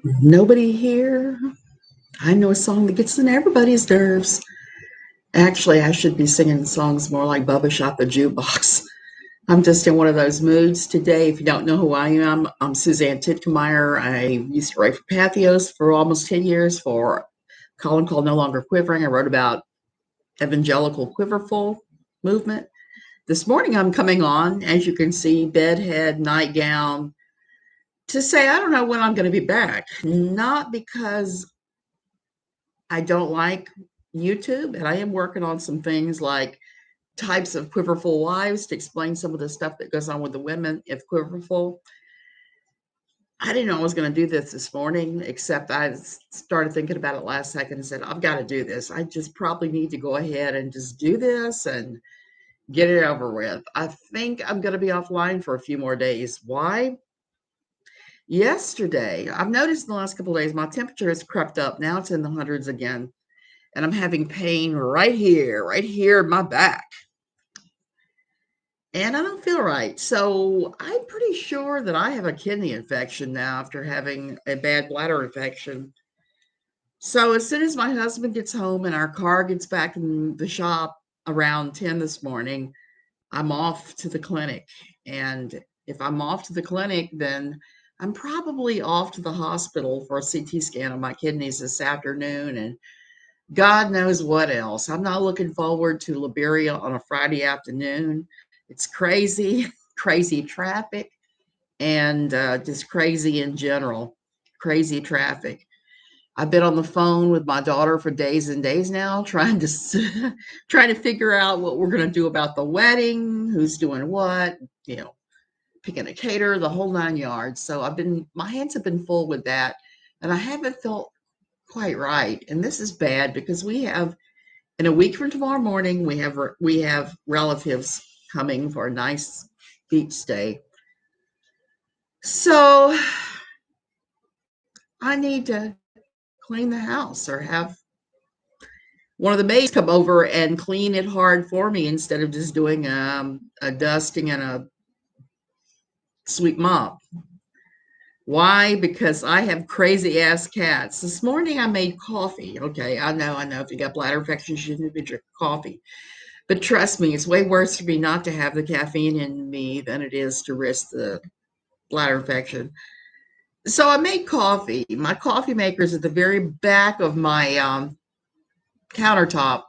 Nobody here. I know a song that gets on everybody's nerves. Actually, I should be singing songs more like Bubba Shot the Jukebox. I'm just in one of those moods today. If you don't know who I am, I'm Suzanne Titkemeyer. I used to write for Pathos for almost 10 years for a column called No Longer Quivering. I wrote about evangelical quiverful movement. This morning I'm coming on, as you can see, bedhead, nightgown, to say I don't know when I'm going to be back. Not because I don't like YouTube, and I am working on some things like types of quiverful wives to explain some of the stuff that goes on with the women if quiverful. I didn't know I was going to do this morning, except I started thinking about it last second and said, I've got to do this. I just probably need to go ahead and just do this and get it over with. I think I'm going to be offline for a few more days. Why? Yesterday, I've noticed in the last couple of days, my temperature has crept up. Now it's in the hundreds again. And I'm having pain right here in my back. And I don't feel right. So I'm pretty sure that I have a kidney infection now after having a bad bladder infection. So as soon as my husband gets home and our car gets back in the shop around 10 this morning, I'm off to the clinic. And if I'm off to the clinic, then I'm probably off to the hospital for a CT scan of my kidneys this afternoon and God knows what else. I'm not looking forward to Liberia on a Friday afternoon. It's crazy, crazy traffic, and just crazy in general. Crazy traffic. I've been on the phone with my daughter for days and days now, trying to trying to figure out what we're going to do about the wedding, who's doing what, picking a caterer, the whole 9 yards. So my hands have been full with that, and I haven't felt quite right. And this is bad because in a week from tomorrow morning, we have relatives coming for a nice beach stay. So I need to clean the house or have one of the maids come over and clean it hard for me instead of just doing a dusting and a sweep mop. Why? Because I have crazy ass cats. This morning I made coffee. Okay, I know. If you got bladder infection, you shouldn't be drinking coffee. But trust me, it's way worse for me not to have the caffeine in me than it is to risk the bladder infection. So I made coffee. My coffee maker is at the very back of my countertop.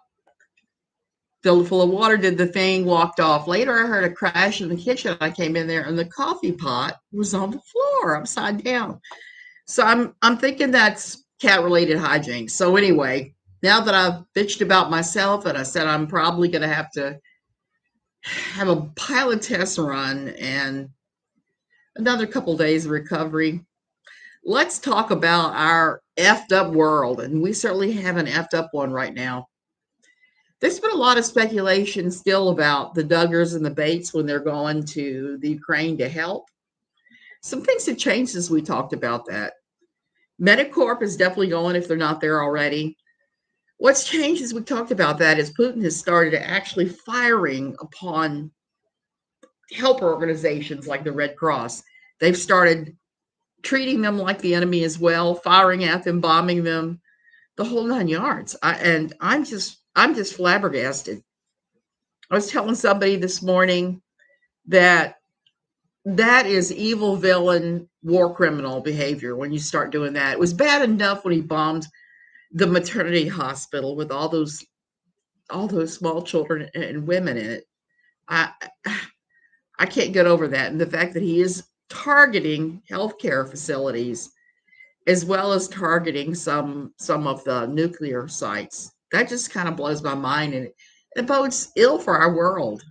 Filled full of water, did the thing, walked off. Later, I heard a crash in the kitchen. I came in there, and the coffee pot was on the floor, upside down. So I'm thinking that's cat-related hijinks. So anyway, now that I've bitched about myself and I said I'm probably going to have a pilot test run and another couple days of recovery, let's talk about our effed up world. And we certainly have an effed up one right now. There's been a lot of speculation still about the Duggars and the Bates when they're going to the Ukraine to help. Some things have changed since we talked about that. MEDIC Corp is definitely going if they're not there already. What's changed as we talked about that is Putin has started actually firing upon helper organizations like the Red Cross. They've started treating them like the enemy as well, firing at them, bombing them, the whole 9 yards. I'm just flabbergasted. I was telling somebody this morning that is evil villain war criminal behavior when you start doing that. It was bad enough when he bombed the maternity hospital with all those small children and women in it. I can't get over that. And the fact that he is targeting healthcare facilities as well as targeting some of the nuclear sites. That just kind of blows my mind, and it bodes ill for our world.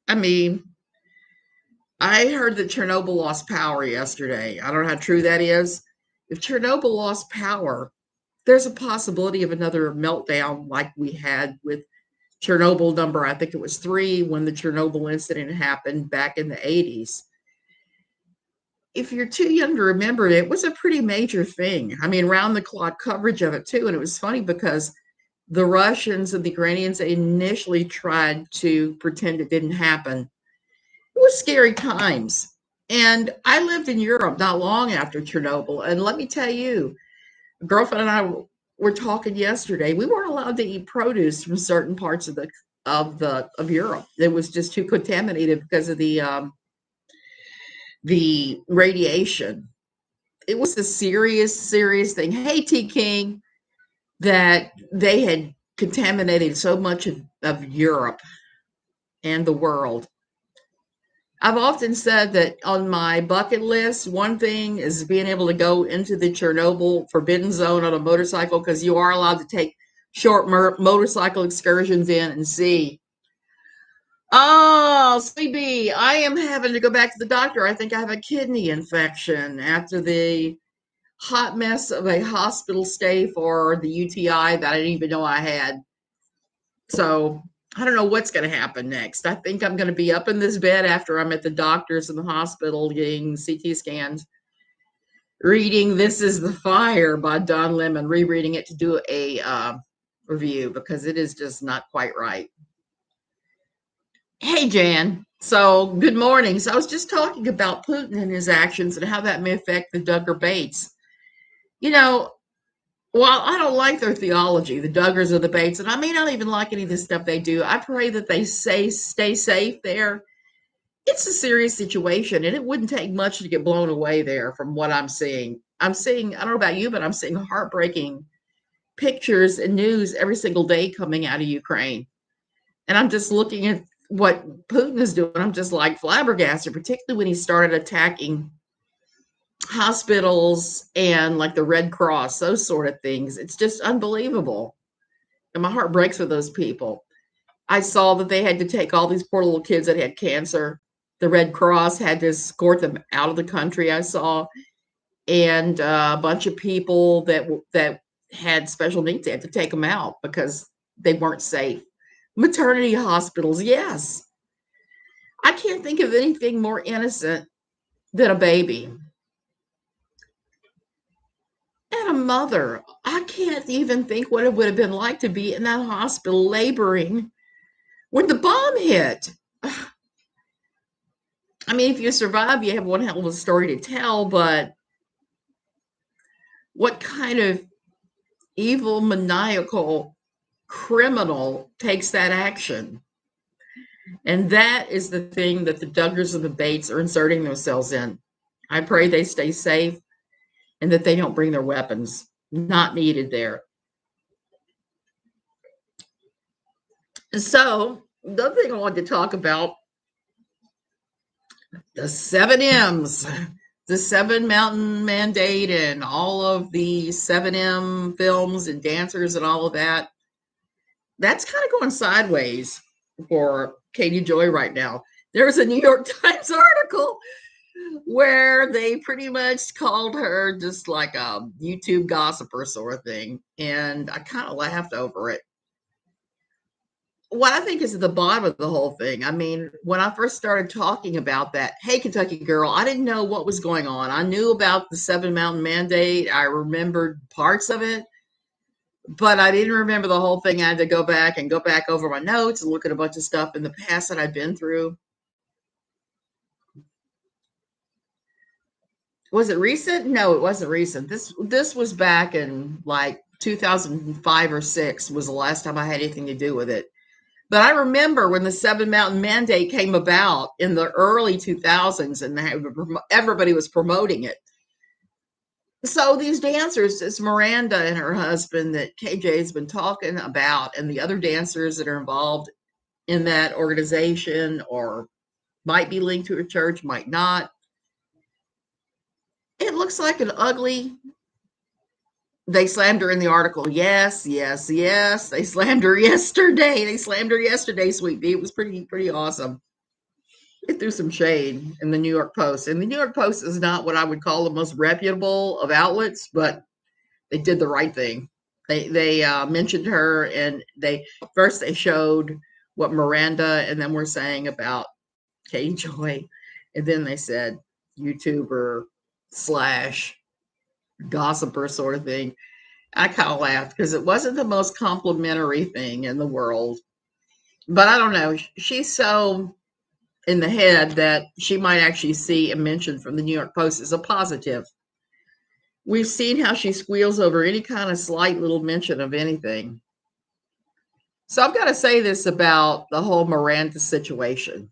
I mean, I heard that Chernobyl lost power yesterday. I don't know how true that is. If Chernobyl lost power, there's a possibility of another meltdown like we had with Chernobyl number, I think it was 3, when the Chernobyl incident happened back in the 80s. If you're too young to remember it, it was a pretty major thing. I mean, round the clock coverage of it too. And it was funny because the Russians and the Ukrainians initially tried to pretend it didn't happen. It was scary times. And I lived in Europe not long after Chernobyl. And let me tell you, a girlfriend and I were talking yesterday. We weren't allowed to eat produce from certain parts of Europe. It was just too contaminated because of the radiation. It was a serious, serious thing. Hey, T King, that they had contaminated so much of Europe and the world. I've often said that on my bucket list, one thing is being able to go into the Chernobyl forbidden zone on a motorcycle, because you are allowed to take short motorcycle excursions in and see. Oh, CB, I am having to go back to the doctor. I think I have a kidney infection after the hot mess of a hospital stay for the UTI that I didn't even know I had. So I don't know what's going to happen next. I think I'm going to be up in this bed after I'm at the doctor's in the hospital getting CT scans, reading This Is the Fire by Don Lemon, rereading it to do a review because it is just not quite right. Hey, Jan. So good morning. So I was just talking about Putin and his actions and how that may affect the Duggar Bates. You know, while I don't like their theology, the Duggars or the Bates, and I may not even like any of the stuff they do, I pray that they stay safe there. It's a serious situation, and it wouldn't take much to get blown away there from what I'm seeing. I'm seeing, I don't know about you, but I'm seeing heartbreaking pictures and news every single day coming out of Ukraine. And I'm just looking at what Putin is doing. I'm just like flabbergasted, particularly when he started attacking hospitals and like the Red Cross, those sort of things. It's just unbelievable. And my heart breaks for those people. I saw that they had to take all these poor little kids that had cancer. The Red Cross had to escort them out of the country, I saw. And a bunch of people that had special needs, they had to take them out because they weren't safe. Maternity hospitals, yes. I can't think of anything more innocent than a baby. And a mother, I can't even think what it would have been like to be in that hospital laboring when the bomb hit. I mean, if you survive, you have one hell of a story to tell, but what kind of evil, maniacal criminal takes that action? And that is the thing that the Duggars and the Bates are inserting themselves in. I pray they stay safe and that they don't bring their weapons. Not needed there. So, the other thing I wanted to talk about, the 7Ms, the Seven Mountain Mandate, and all of the 7M films and dancers and all of that. That's kind of going sideways for Katie Joy right now. There's a New York Times article where they pretty much called her just like a YouTube gossiper sort of thing. And I kind of laughed over it. What I think is at the bottom of the whole thing, I mean, when I first started talking about that, hey, Kentucky girl, I didn't know what was going on. I knew about the Seven Mountain Mandate. I remembered parts of it, but I didn't remember the whole thing. I had to go back over my notes and look at a bunch of stuff in the past that I'd been through. Was it recent? No, it wasn't recent. This was back in like 2005 or 6 was the last time I had anything to do with it. But I remember when the Seven Mountain Mandate came about in the early 2000s and everybody was promoting it. So these dancers, it's Miranda and her husband that KJ has been talking about, and the other dancers that are involved in that organization or might be linked to a church, might not. It looks like an ugly. They slammed her in the article. Yes, yes, yes. They slammed her yesterday. Sweet Bee. It was pretty awesome. It threw some shade in the New York Post. And the New York Post is not what I would call the most reputable of outlets, but they did the right thing. They mentioned her, and they showed what Miranda and then were saying about Katie Joy, and then they said YouTuber / gossiper sort of thing. I kind of laughed because it wasn't the most complimentary thing in the world. But I don't know. She's so in the head that she might actually see a mention from the New York Post as a positive. We've seen how she squeals over any kind of slight little mention of anything. So I've got to say this about the whole Miranda situation,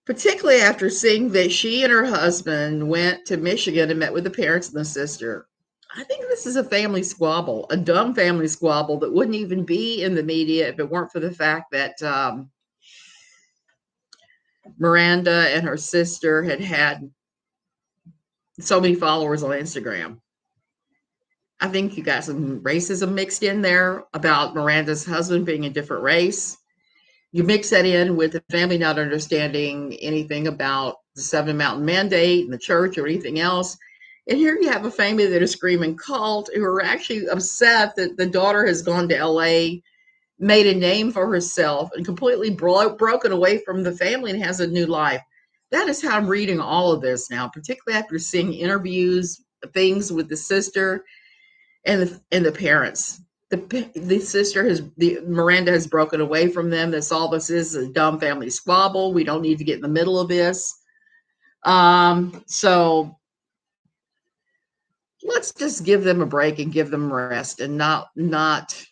particularly after seeing that she and her husband went to Michigan and met with the parents and the sister. I think this is a family squabble, a dumb family squabble that wouldn't even be in the media if it weren't for the fact that Miranda and her sister had so many followers on Instagram. I think you got some racism mixed in there about Miranda's husband being a different race. You mix that in with the family not understanding anything about the Seven Mountain Mandate and the church or anything else. And here you have a family that is screaming cult, who are actually upset that the daughter has gone to LA, made a name for herself, and completely broken away from the family and has a new life. That is how I'm reading all of this now, particularly after seeing interviews, things with the sister and the parents. The sister Miranda has broken away from them. That's all this is a dumb family squabble. We don't need to get in the middle of this. So let's just give them a break and give them rest and not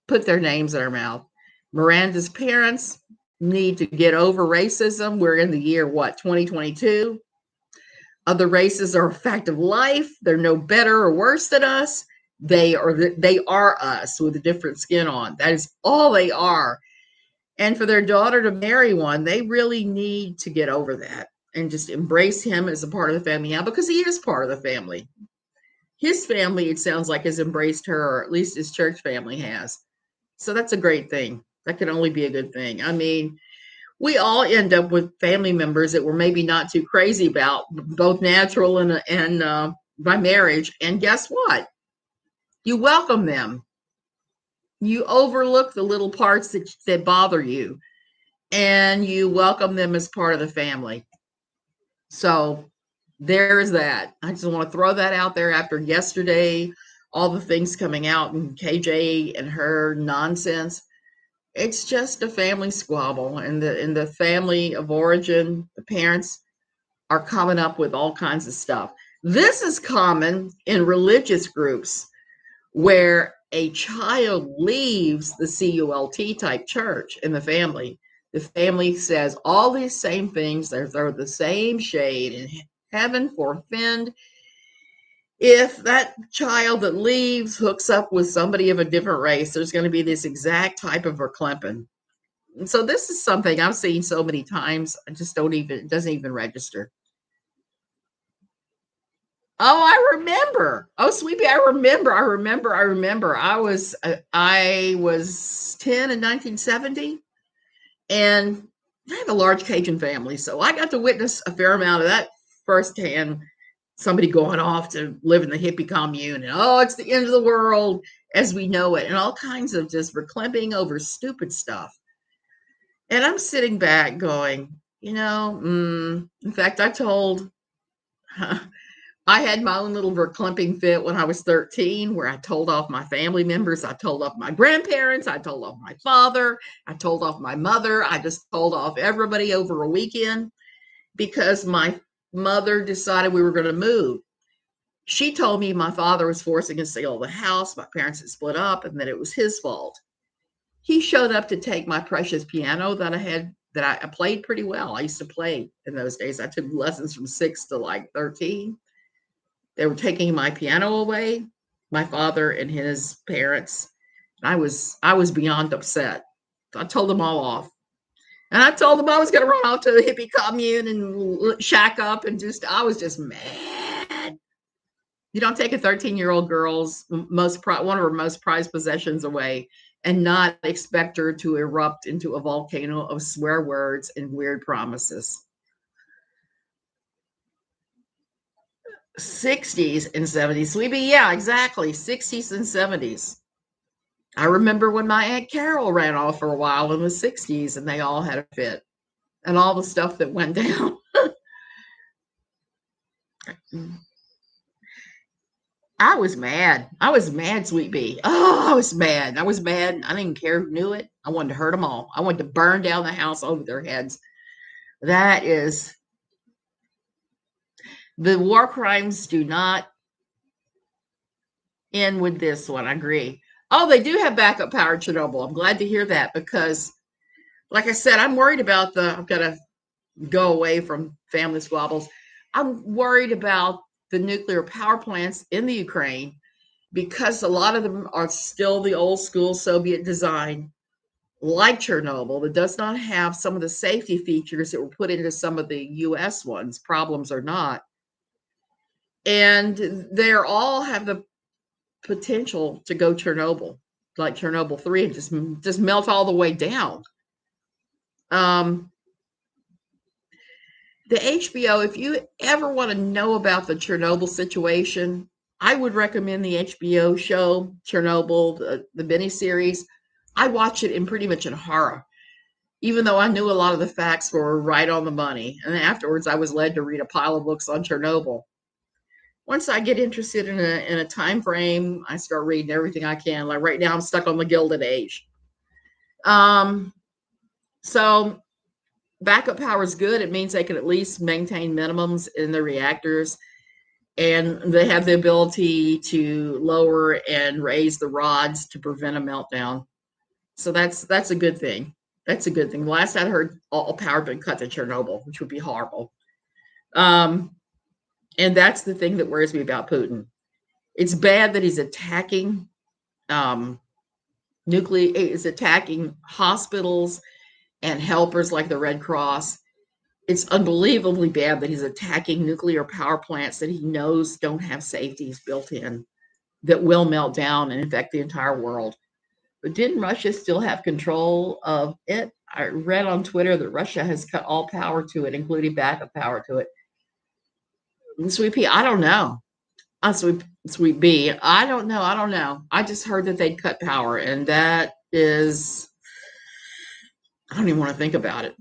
put their names in our mouth. Miranda's parents need to get over racism. We're in the year, 2022? Other races are a fact of life. They're no better or worse than us. They are us with a different skin on. That is all they are. And for their daughter to marry one, they really need to get over that and just embrace him as a part of the family now, because he is part of the family. His family, it sounds like, has embraced her, or at least his church family has. So that's a great thing. That can only be a good thing. I mean, we all end up with family members that we're maybe not too crazy about, both natural and by marriage. And guess what? You welcome them. You overlook the little parts that bother you, and you welcome them as part of the family. So there's that. I just want to throw that out there after yesterday, all the things coming out and KJ and her nonsense. It's just a family squabble, and the family of origin, the parents are coming up with all kinds of stuff. This is common in religious groups where a child leaves the CULT type church in the family. The family says all these same things. They're the same shade, and heaven forfend if that child that leaves hooks up with somebody of a different race, there's going to be this exact type of verklempen. And so this is something I've seen so many times. I just it doesn't even register. Oh, I remember. Oh, Sweepy, I remember. I was 10 in 1970, and I have a large Cajun family, so I got to witness a fair amount of that firsthand. Somebody going off to live in the hippie commune, and it's the end of the world as we know it, and all kinds of just verklempening over stupid stuff. And I'm sitting back going, in fact, I had my own little verklemping fit when I was 13, where I told off my family members. I told off my grandparents. I told off my father. I told off my mother. I just told off everybody over a weekend because my mother decided we were going to move. She told me my father was forcing us to sell the house. My parents had split up and that it was his fault. He showed up to take my precious piano that I played pretty well. I used to play in those days. I took lessons from 6 to like 13. They were taking my piano away, my father and his parents. I was beyond upset. I told them all off. And I told them I was going to run off to the hippie commune and shack up, and I was just mad. You don't take a 13-year-old girl's one of her most prized possessions away and not expect her to erupt into a volcano of swear words and weird promises. 60s and 70s. Sweetie, yeah, exactly. 60s and 70s. I remember when my Aunt Carol ran off for a while in the 60s and they all had a fit and all the stuff that went down. I was mad. I was mad, Sweet Bee. Oh, I was mad. I was mad. I didn't care who knew it. I wanted to hurt them all. I wanted to burn down the house over their heads. That is, the war crimes do not end with this one. I agree. Oh, they do have backup power at Chernobyl. I'm glad to hear that because, like I said, I'm worried about I've got to go away from family squabbles. I'm worried about the nuclear power plants in the Ukraine because a lot of them are still the old school Soviet design, like Chernobyl, that does not have some of the safety features that were put into some of the US ones, problems or not. And they all have the potential to go Chernobyl, like Chernobyl 3, and just melt all the way down. Um, the HBO, if you ever want to know about the Chernobyl situation, I would recommend the HBO show Chernobyl, the miniseries. I watch it in pretty much in horror, even though I knew a lot of the facts were right on the money. And afterwards, I was led to read a pile of books on Chernobyl. Once I get interested in a time frame, I start reading everything I can. Like right now, I'm stuck on the Gilded Age. So backup power is good. It means they can at least maintain minimums in the reactors, and they have the ability to lower and raise the rods to prevent a meltdown. So that's a good thing. That's a good thing. Last I heard, all power had been cut to Chernobyl, which would be horrible. And that's the thing that worries me about Putin. It's bad that he's attacking is attacking hospitals and helpers like the Red Cross. It's unbelievably bad that he's attacking nuclear power plants that he knows don't have safeties built in that will melt down and infect the entire world. But didn't Russia still have control of it? I read on Twitter that Russia has cut all power to it, including backup power to it. Sweet Pea, I don't know. Sweet B, I don't know. I don't know. I just heard that they'd cut power, and that is, I don't even want to think about it.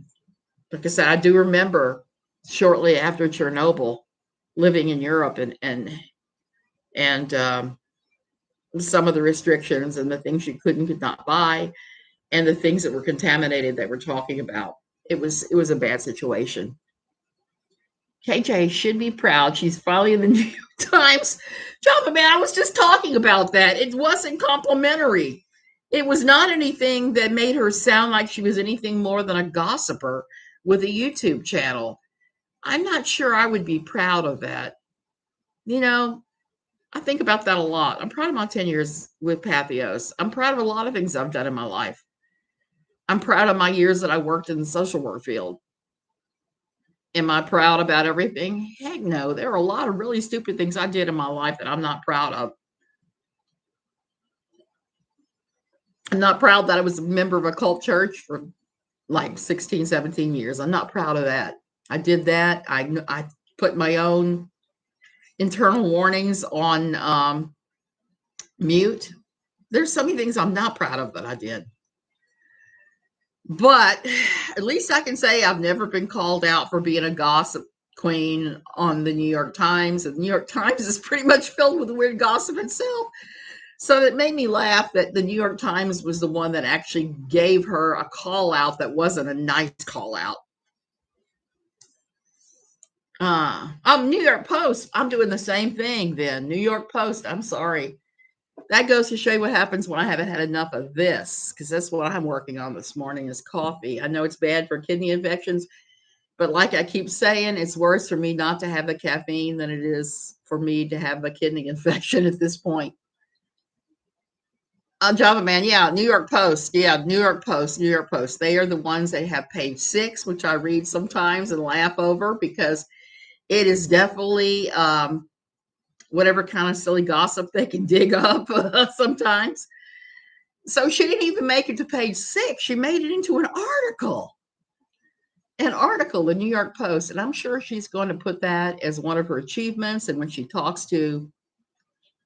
Like I said, I do remember shortly after Chernobyl living in Europe and some of the restrictions and the things you could not buy and the things that were contaminated that we're talking about. It was a bad situation. KJ should be proud. She's finally in the New York Times. Java man, I was just talking about that. It wasn't complimentary. It was not anything that made her sound like she was anything more than a gossiper with a YouTube channel. I'm not sure I would be proud of that. You know, I think about that a lot. I'm proud of my 10 years with Pathos. I'm proud of a lot of things I've done in my life. I'm proud of my years that I worked in the social work field. Am I proud about everything? Heck no. There are a lot of really stupid things I did in my life that I'm not proud of. I'm not proud that I was a member of a cult church for like 16, 17 years. I'm not proud of that. I did that. I put my own internal warnings on mute. There's so many things I'm not proud of that I did. But at least I can say I've never been called out for being a gossip queen on the New York Times. And the New York Times is pretty much filled with weird gossip itself. So it made me laugh that the New York Times was the one that actually gave her a call out that wasn't a nice call out. New York Post. I'm doing the same thing then. New York Post. I'm sorry. That goes to show you what happens when I haven't had enough of this, because that's what I'm working on this morning is coffee. I know it's bad for kidney infections, but like I keep saying, it's worse for me not to have the caffeine than it is for me to have a kidney infection at this point. Java Man, yeah, New York Post. Yeah, New York Post, New York Post. They are the ones that have page 6, which I read sometimes and laugh over because it is definitely whatever kind of silly gossip they can dig up sometimes. So she didn't even make it to page 6. She made it into an article, the New York Post. And I'm sure she's going to put that as one of her achievements. And when she talks to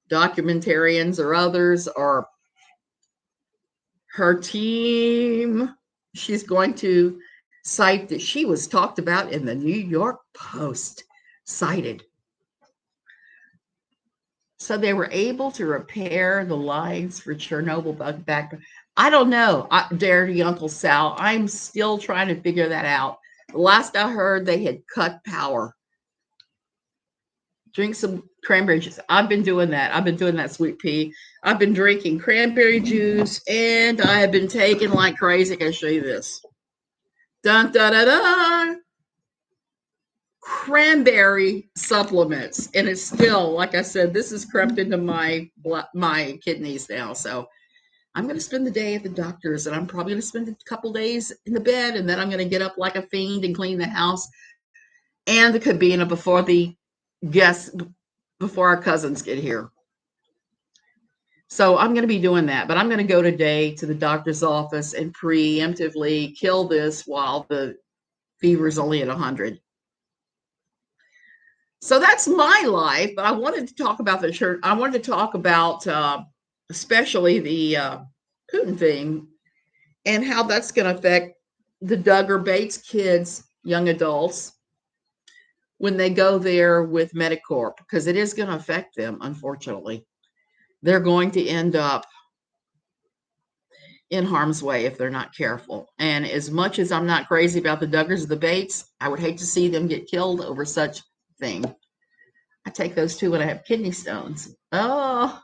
documentarians or others or her team, she's going to cite that she was talked about in the New York Post, cited. So they were able to repair the lines for Chernobyl back. I don't know, Dirty Uncle Sal. I'm still trying to figure that out. The last I heard, they had cut power. Drink some cranberry juice. I've been doing that. I've been doing that, sweet pea. I've been drinking cranberry juice, and I have been taking like crazy. I can show you this. Dun, da, da, da. Cranberry supplements, and it's still, like I said, this has crept into my kidneys now. So I'm going to spend the day at the doctor's, and I'm probably going to spend a couple days in the bed, and then I'm going to get up like a fiend and clean the house and the cabina before our cousins get here. So I'm going to be doing that, but I'm going to go today to the doctor's office and preemptively kill this while the fever is only at 100. So that's my life, but I wanted to talk about the church. I wanted to talk about especially the Putin thing and how that's going to affect the Duggar Bates kids, young adults, when they go there with MEDIC Corp, because it is going to affect them, unfortunately. They're going to end up in harm's way if they're not careful. And as much as I'm not crazy about the Duggars or the Bates, I would hate to see them get killed over such thing. I take those too when I have kidney stones. Oh,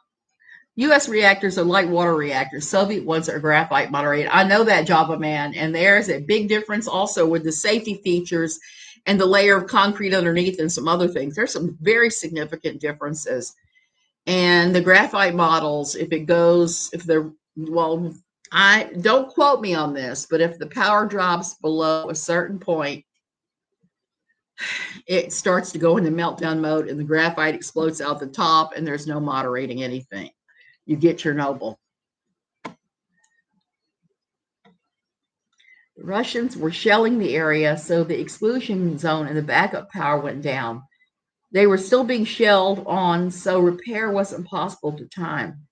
U.S. reactors are light water reactors. Soviet ones are graphite moderated. I know that, Java Man. And there's a big difference also with the safety features and the layer of concrete underneath and some other things. There's some very significant differences. And the graphite models, I don't quote me on this, but if the power drops below a certain point, it starts to go into meltdown mode and the graphite explodes out the top and there's no moderating anything. You get Chernobyl. The Russians were shelling the area, so the exclusion zone and the backup power went down. They were still being shelled on, so repair wasn't possible at the time.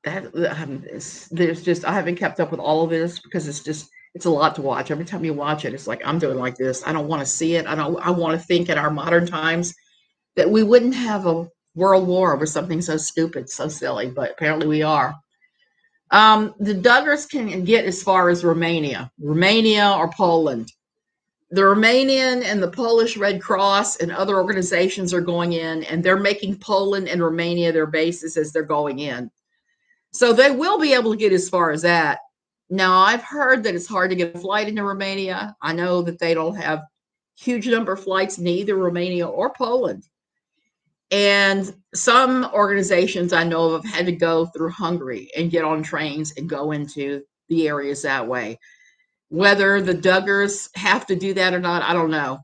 I haven't kept up with all of this because it's a lot to watch. Every time you watch it, it's like I'm doing like this. I don't want to see it. I want to think in our modern times that we wouldn't have a world war over something so stupid, so silly, but apparently we are. The Duggars can get as far as Romania or Poland. The Romanian and the Polish Red Cross and other organizations are going in, and they're making Poland and Romania their bases as they're going in. So they will be able to get as far as that. Now, I've heard that it's hard to get a flight into Romania. I know that they don't have huge number of flights in either Romania or Poland. And some organizations I know of have had to go through Hungary and get on trains and go into the areas that way. Whether the Duggars have to do that or not, I don't know.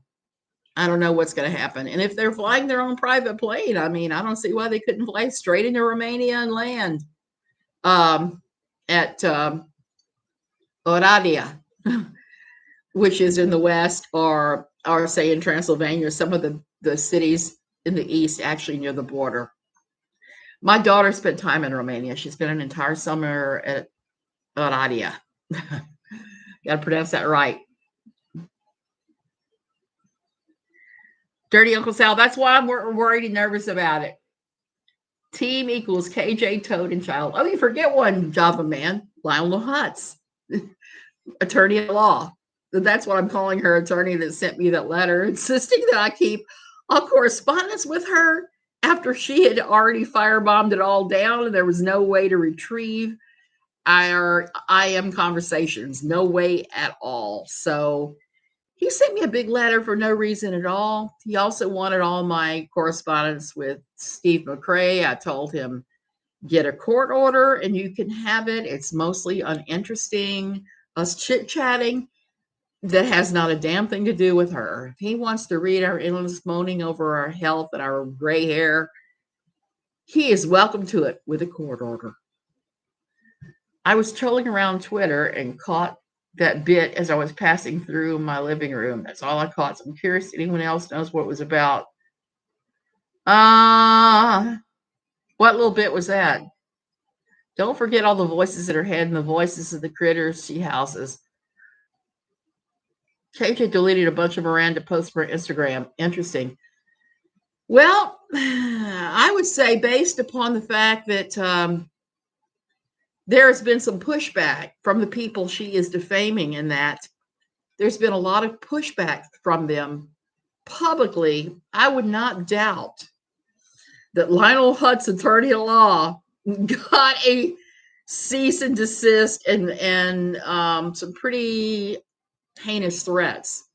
I don't know what's going to happen. And if they're flying their own private plane, I mean, I don't see why they couldn't fly straight into Romania and land at Oradea, which is in the west, or say in Transylvania, some of the cities in the east, actually near the border. My daughter spent time in Romania. She spent an entire summer at Oradea. Got to pronounce that right. Dirty Uncle Sal. That's why I'm worried and nervous about it. Team equals KJ, Toad, and Child. Oh, you forget one, Java Man. Lionel Hutz, attorney at law. That's what I'm calling her, attorney that sent me that letter, insisting that I keep a correspondence with her after she had already firebombed it all down and there was no way to retrieve IM conversations. No way at all. So he sent me a big letter for no reason at all. He also wanted all my correspondence with Steve McRae. I told him, get a court order and you can have it. It's mostly uninteresting, us chit-chatting that has not a damn thing to do with her. If he wants to read our endless moaning over our health and our gray hair, he is welcome to it with a court order. I was trolling around Twitter and caught that bit as I was passing through my living room. That's all I caught. So I'm curious if anyone else knows what it was about. What little bit was that? Don't forget all the voices in her head and the voices of the critters she houses. KJ deleted a bunch of Miranda posts for Instagram. Interesting. Well, I would say based upon the fact that there has been some pushback from the people she is defaming, in that there's been a lot of pushback from them publicly. I would not doubt that Lionel Hutt's attorney-at-law got a cease and desist and some pretty heinous threats,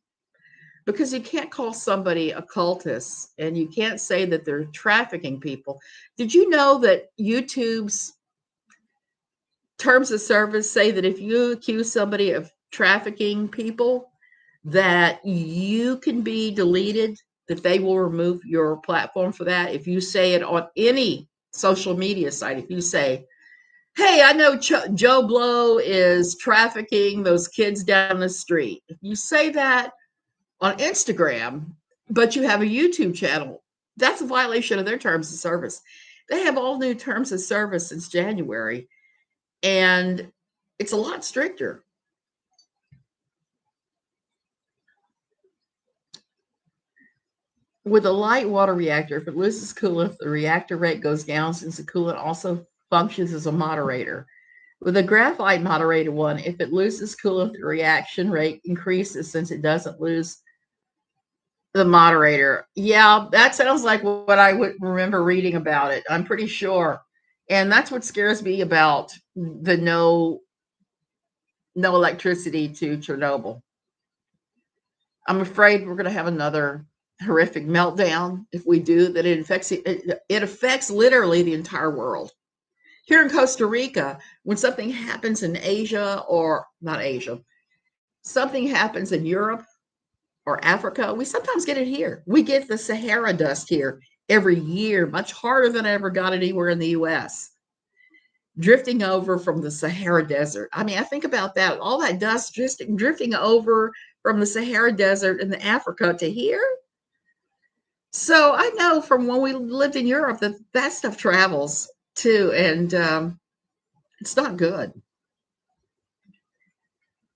because you can't call somebody a cultist and you can't say that they're trafficking people. Did you know that YouTube's terms of service say that if you accuse somebody of trafficking people, that you can be deleted, that they will remove your platform for that? If you say it on any social media site, if you say, hey, I know Joe Blow is trafficking those kids down the street, if you say that on Instagram, but you have a YouTube channel, that's a violation of their terms of service. They have all new terms of service since January, and it's a lot stricter. With a light water reactor, if it loses coolant, the reactor rate goes down, since the coolant also functions as a moderator. With a graphite moderated one, if it loses coolant, the reaction rate increases, since it doesn't lose the moderator. Yeah, that sounds like what I would remember reading about it. I'm pretty sure. And that's what scares me about the no electricity to Chernobyl. I'm afraid we're going to have another horrific meltdown. If we do, that it affects literally the entire world. Here in Costa Rica, when something happens in Asia, or not Asia, something happens in Europe or Africa, we sometimes get it here. We get the Sahara dust here every year, much harder than I ever got anywhere in the US. Drifting over from the Sahara Desert. I mean, I think about that, all that dust just drifting over from the Sahara Desert in Africa to here. So I know from when we lived in Europe that stuff travels too, and it's not good.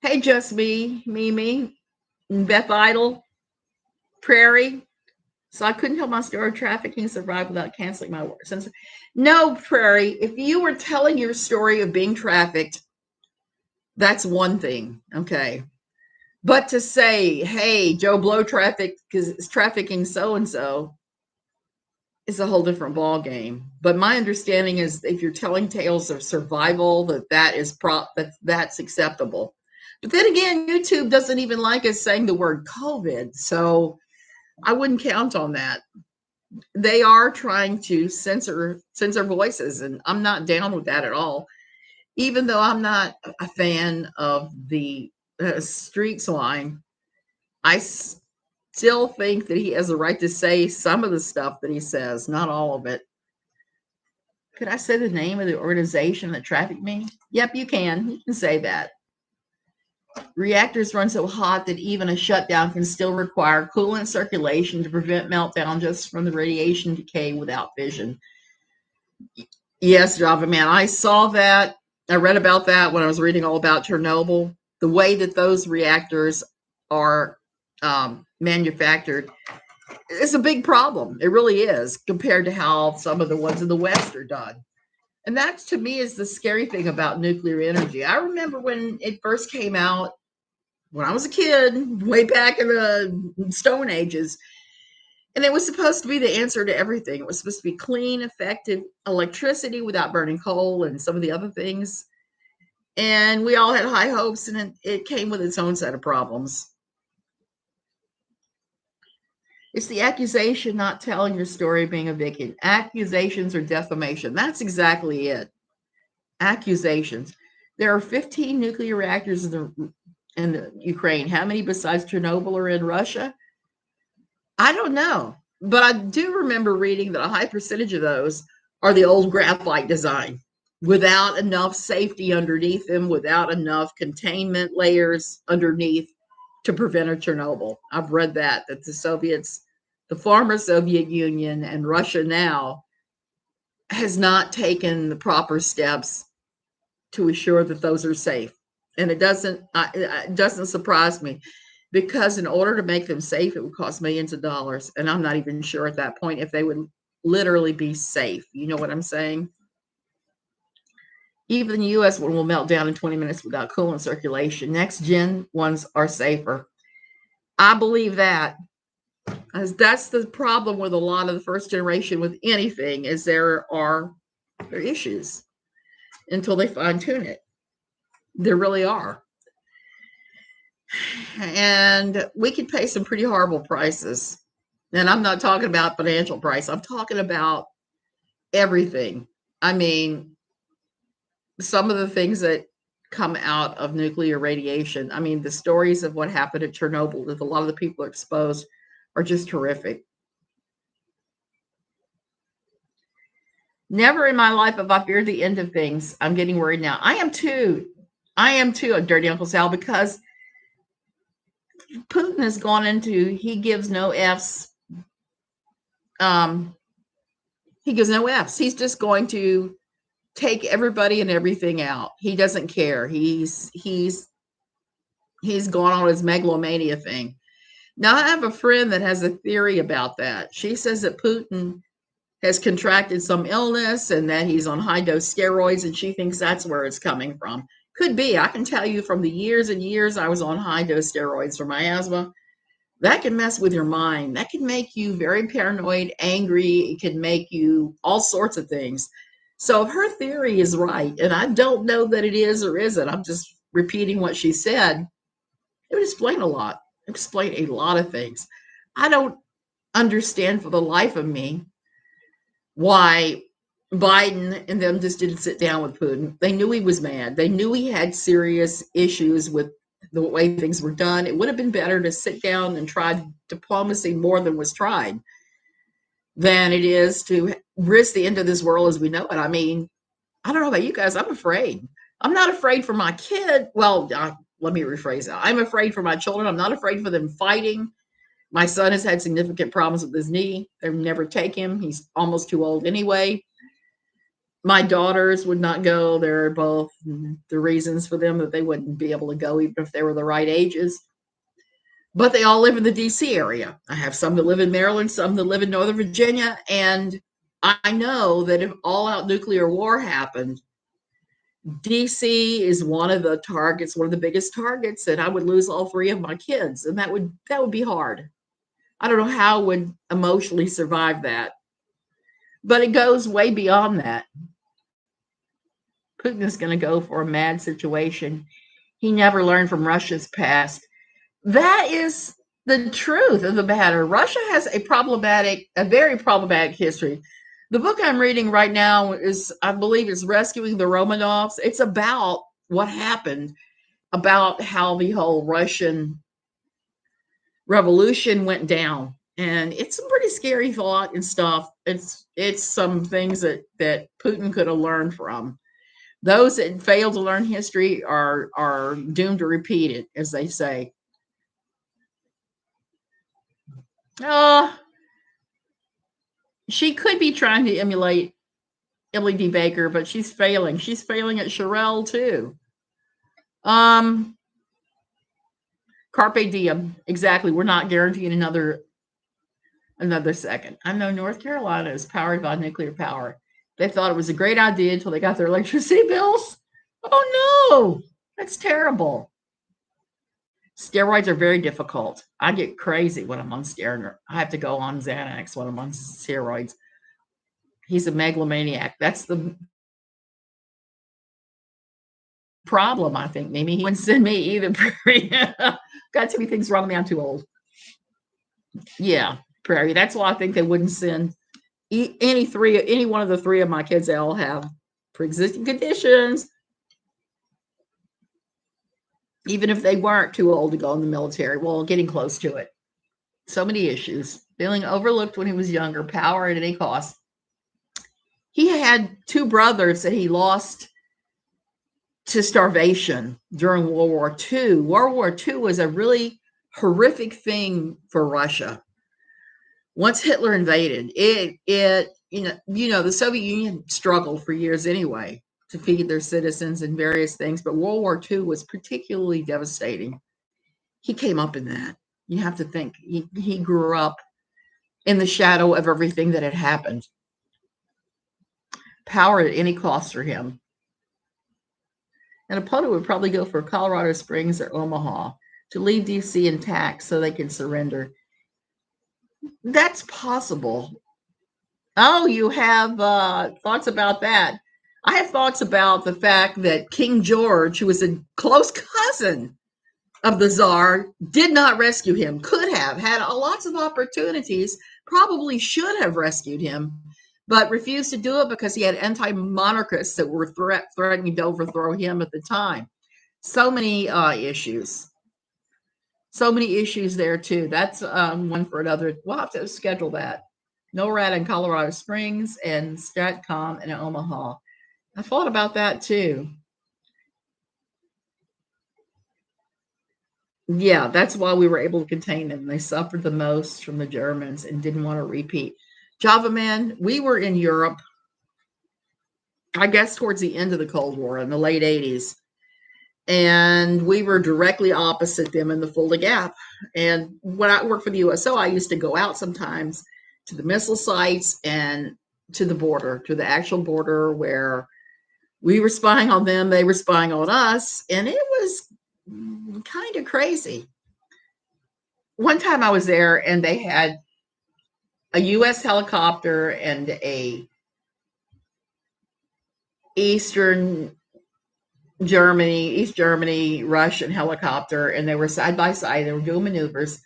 Hey, just me, Mimi, Beth Idle, Prairie. So I couldn't tell my story of trafficking survived without canceling my work. No, Prairie, if you were telling your story of being trafficked, that's one thing, okay? But to say, hey, Joe Blow trafficked because it's trafficking so-and-so, is a whole different ball game. But my understanding is, if you're telling tales of survival, that's acceptable. But then again, YouTube doesn't even like us saying the word COVID, so I wouldn't count on that. They are trying to censor voices, and I'm not down with that at all. Even though I'm not a fan of the street swine, I still think that he has a right to say some of the stuff that he says, not all of it. Could I say the name of the organization that trafficked me? Yep, you can. You can say that. Reactors run so hot that even a shutdown can still require coolant circulation to prevent meltdown just from the radiation decay without fission. Yes, Java Man, I saw that. I read about that when I was reading all about Chernobyl. The way that those reactors are manufactured is a big problem. It really is, compared to how some of the ones in the West are done. And that, to me, is the scary thing about nuclear energy. I remember when it first came out, when I was a kid, way back in the Stone Ages, and it was supposed to be the answer to everything. It was supposed to be clean, effective electricity without burning coal and some of the other things. And we all had high hopes, and it came with its own set of problems. It's the accusation, not telling your story, being a victim. Accusations or defamation. That's exactly it. Accusations. There are 15 nuclear reactors in Ukraine. How many besides Chernobyl are in Russia? I don't know. But I do remember reading that a high percentage of those are the old graphite design, without enough safety underneath them, without enough containment layers underneath to prevent a Chernobyl. I've read that the former Soviet Union and Russia now has not taken the proper steps to assure that those are safe. And it doesn't surprise me. because in order to make them safe, it would cost millions of dollars. And I'm not even sure at that point if they would literally be safe. You know what I'm saying? Even the US one will melt down in 20 minutes without coolant circulation. Next gen ones are safer. I believe that. As that's the problem with a lot of the first generation with anything, is there are issues until they fine tune it. There really are. And we could pay some pretty horrible prices. And I'm not talking about financial price. I'm talking about everything. I mean, some of the things that come out of nuclear radiation. I mean, the stories of what happened at Chernobyl, that a lot of the people exposed, are just horrific. Never in my life have I feared the end of things. I'm getting worried now. I am too. I am too, a dirty Uncle Sal, because Putin has gone into, he gives no F's. He gives no F's. He's just going to take everybody and everything out. He doesn't care. He's gone on his megalomania thing. Now, I have a friend that has a theory about that. She says that Putin has contracted some illness and that he's on high dose steroids, and she thinks that's where it's coming from. Could be. I can tell you from the years and years I was on high dose steroids for my asthma, that can mess with your mind. That can make you very paranoid, angry. It can make you all sorts of things. So if her theory is right, and I don't know that it is or isn't, I'm just repeating what she said, it would explain a lot. Explain a lot of things. I don't understand for the life of me why Biden and them just didn't sit down with Putin. They knew he was mad. They knew he had serious issues with the way things were done. It would have been better to sit down and try diplomacy more than was tried than it is to risk the end of this world as we know it. I mean, I don't know about you guys. I'm afraid. I'm not afraid for my kid. Well, let me rephrase that. I'm afraid for my children. I'm not afraid for them fighting. My son has had significant problems with his knee. They would never take him. He's almost too old anyway. My daughters would not go. There are both the reasons for them that they wouldn't be able to go even if they were the right ages. But they all live in the D.C. area. I have some that live in Maryland, some that live in Northern Virginia. And I know that if all-out nuclear war happened, D.C. is one of the targets, one of the biggest targets, and I would lose all three of my kids. And that would be hard. I don't know how I would emotionally survive that. But it goes way beyond that. Putin is going to go for a mad situation. He never learned from Russia's past. That is the truth of the matter. Russia has a very problematic history. The book I'm reading right now is, I believe, is Rescuing the Romanovs. It's about what happened, about how the whole Russian revolution went down. And it's some pretty scary thought and stuff. It's some things that Putin could have learned from. Those that fail to learn history are doomed to repeat it, as they say. She could be trying to emulate Emily D. Baker, but she's failing. She's failing at Sherelle too. Carpe diem. Exactly. We're not guaranteeing another second. I know North Carolina is powered by nuclear power. They thought it was a great idea until they got their electricity bills. Oh no, that's terrible. Steroids are very difficult. I get crazy when I'm on steroids. I have to go on Xanax when I'm on steroids. He's a megalomaniac. That's the problem, I think. Maybe he wouldn't send me either. Got too many things wrong with me. I'm too old. Yeah, Prairie. That's why I think they wouldn't send any one of the three of my kids. They all have pre-existing conditions. Even if they weren't too old to go in the military. Well, getting close to it. So many issues. Feeling overlooked when he was younger. Power at any cost. He had two brothers that he lost to starvation during World War II. World War II was a really horrific thing for Russia. Once Hitler invaded, the Soviet Union struggled for years anyway to feed their citizens and various things, but World War II was particularly devastating. he came up in that. You have to think he grew up in the shadow of everything that had happened. Power at any cost for him. An opponent would probably go for Colorado Springs or Omaha to leave DC intact so they can surrender. That's possible. Oh, you have thoughts about that. I have thoughts about the fact that King George, who was a close cousin of the Tsar, did not rescue him. Could have had lots of opportunities, probably should have rescued him, but refused to do it because he had anti-monarchists that were threatening to overthrow him at the time. So many issues. So many issues there, too. That's one for another. We'll have to schedule that. NORAD in Colorado Springs and STRATCOM in Omaha. I thought about that, too. Yeah, that's why we were able to contain them. They suffered the most from the Germans and didn't want to repeat. Java Man, we were in Europe, I guess towards the end of the Cold War in the late 80s. And we were directly opposite them in the Fulda Gap. And when I worked for the USO, I used to go out sometimes to the missile sites and to the border, to the actual border where we were spying on them, they were spying on us, and it was kind of crazy. One time I was there and they had a U.S. helicopter and a East Germany Russian helicopter, and they were side by side. They were doing maneuvers,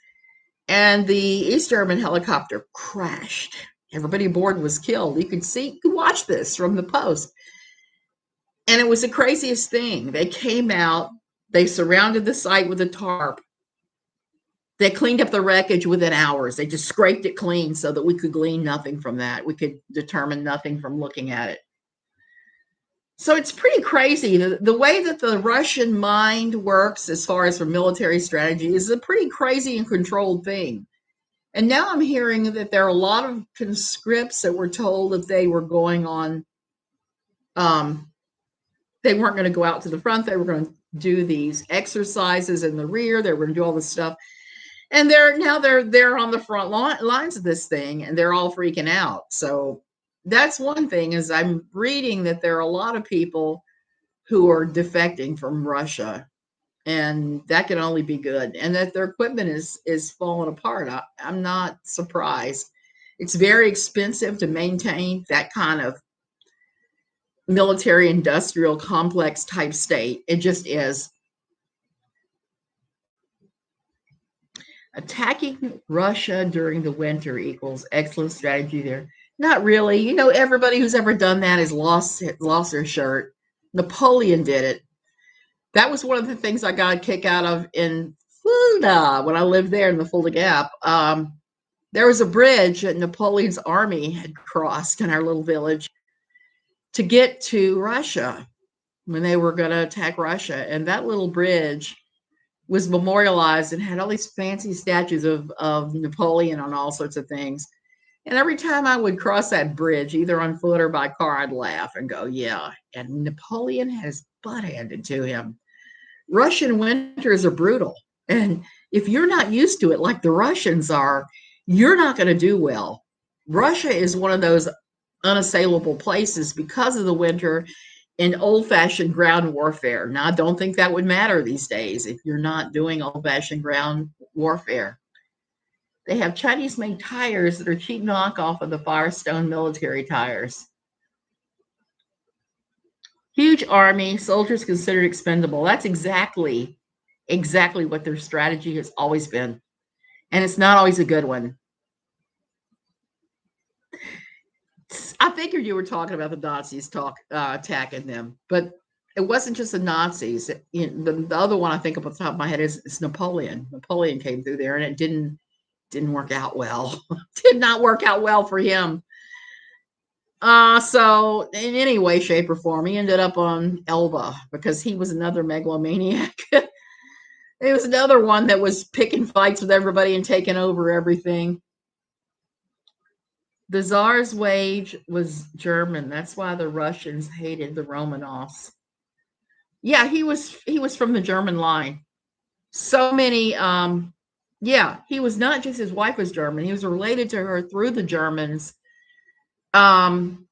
and the East German helicopter crashed. Everybody aboard was killed. You could watch this from the post. And it was the craziest thing. They came out, they surrounded the site with a tarp. They cleaned up the wreckage within hours. They just scraped it clean so that we could glean nothing from that. We could determine nothing from looking at it. So it's pretty crazy. The way that the Russian mind works as far as for military strategy is a pretty crazy and controlled thing. And now I'm hearing that there are a lot of conscripts that were told that they were going on, they weren't going to go out to the front. They were going to do these exercises in the rear. They were going to do all this stuff. And they're on the front lines of this thing, and they're all freaking out. So that's one thing, is I'm reading that there are a lot of people who are defecting from Russia, and that can only be good. And that their equipment is falling apart. I'm not surprised. It's very expensive to maintain that kind of military industrial complex type state. It just is. Attacking Russia during the winter equals excellent strategy there. Not really. You know, everybody who's ever done that has lost their shirt. Napoleon did it. That was one of the things I got a kick out of in Fulda when I lived there in the Fulda Gap. There was a bridge that Napoleon's army had crossed in our little village to get to Russia when they were going to attack Russia. And that little bridge was memorialized and had all these fancy statues of Napoleon on all sorts of things. And every time I would cross that bridge, either on foot or by car, I'd laugh and go, yeah. And Napoleon has butt handed to him. Russian winters are brutal. And if you're not used to it like the Russians are, you're not going to do well. Russia is one of those unassailable places because of the winter and old-fashioned ground warfare. Now, I don't think that would matter these days if you're not doing old-fashioned ground warfare. They have Chinese-made tires that are cheap knockoff of the Firestone military tires. Huge army, soldiers considered expendable. That's exactly what their strategy has always been. And it's not always a good one. I figured you were talking about the Nazis attacking them, but it wasn't just the Nazis. The other one I think of off the top of my head is Napoleon. Napoleon came through there, and it didn't work out well. Did not work out well for him. So in any way, shape, or form, he ended up on Elba because he was another megalomaniac. It was another one that was picking fights with everybody and taking over everything. The Tsar's wage was German. That's why the Russians hated the Romanovs. Yeah, he was from the German line. So many, yeah, he was not just his wife was German. He was related to her through the Germans, um,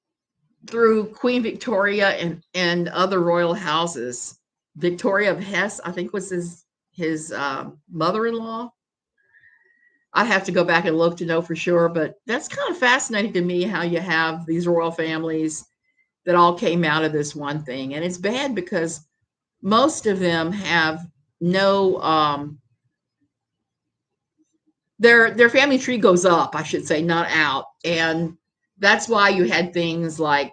through Queen Victoria and other royal houses. Victoria of Hesse, I think, was his mother-in-law. I have to go back and look to know for sure, but that's kind of fascinating to me how you have these royal families that all came out of this one thing. And it's bad because most of them have no their family tree goes up, I should say, not out. And that's why you had things like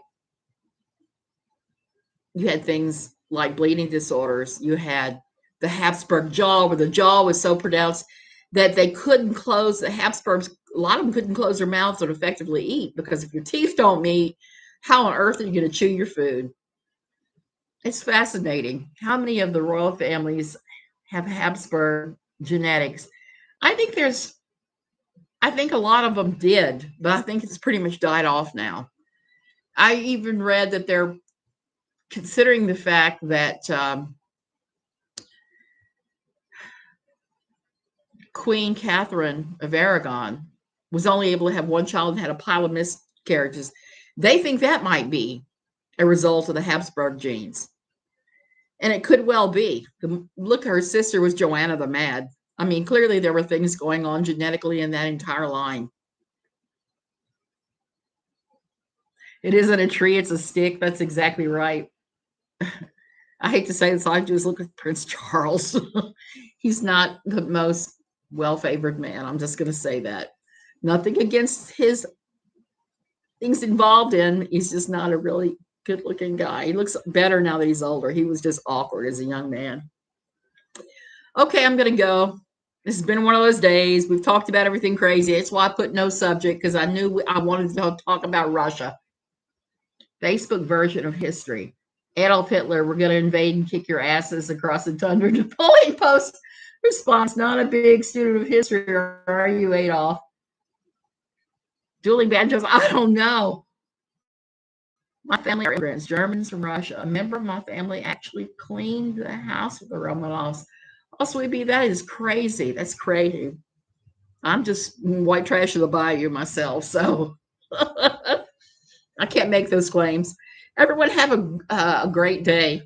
bleeding disorders. You had the Habsburg jaw, where the jaw was so pronounced that they couldn't close the Habsburgs. A lot of them couldn't close their mouths and effectively eat because if your teeth don't meet, how on earth are you going to chew your food? It's fascinating. How many of the royal families have Habsburg genetics? I think there's, I think a lot of them did, but I think it's pretty much died off now. I even read that they're considering the fact that Queen Catherine of Aragon was only able to have one child and had a pile of miscarriages. They think that might be a result of the Habsburg genes. And it could well be. Look, her sister was Joanna the Mad. I mean, clearly there were things going on genetically in that entire line. It isn't a tree, it's a stick. That's exactly right. I hate to say this, all I do is look at Prince Charles. He's not the most well-favored man. I'm just going to say that. Nothing against his things involved in. He's just not a really good-looking guy. He looks better now that he's older. He was just awkward as a young man. Okay, I'm going to go. This has been one of those days. We've talked about everything crazy. That's why I put no subject, because I knew I wanted to talk about Russia. Facebook version of history. Adolf Hitler, we're going to invade and kick your asses across the tundra. Napoleon Post response, not a big student of history, are you, Adolf? Dueling banjos, I don't know. My family are immigrants, Germans from Russia. A member of my family actually cleaned the house with the Romanovs. Also, that is crazy. That's crazy. I'm just white trash of the bayou myself, so I can't make those claims. Everyone have a great day.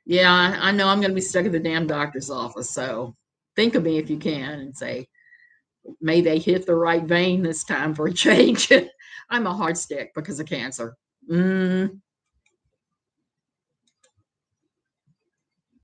Yeah, I know I'm going to be stuck at the damn doctor's office, so think of me if you can and say, may they hit the right vein this time for a change. I'm a hard stick because of cancer.